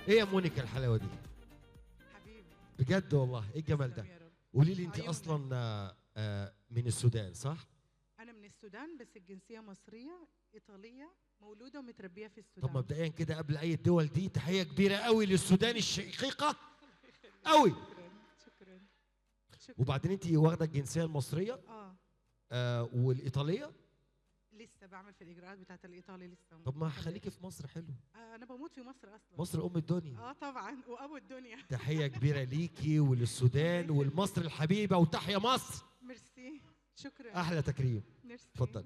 ايه يا مونيكا الحلاوه دي؟ حبيبي. بجد والله ايه الجمال تسلم ده؟ يا رب. قولي لي انت عيونك. اصلا من السودان صح؟ انا من السودان بس الجنسيه مصريه ايطاليه، مولوده ومتربيه في طب السودان. مبدئيا كده قبل اي الدول دي تحيه كبيره قوي للسودان الشقيقه قوي. شكرا شكرا شكرا. وبعدين انت واخده الجنسيه المصريه اه والايطاليه. لسه بعمل في الاجراءات بتاعت الايطالي لسه. طب ما خليكي في مصر حلو. انا بموت في مصر اصلا. مصر ام الدنيا. اه طبعا وابو الدنيا. تحيه كبيره ليكي الله وللسودان يخليك. والمصر الحبيبه وتحيا مصر. ميرسي. شكرا. احلى تكريم. ميرسي. اتفضل.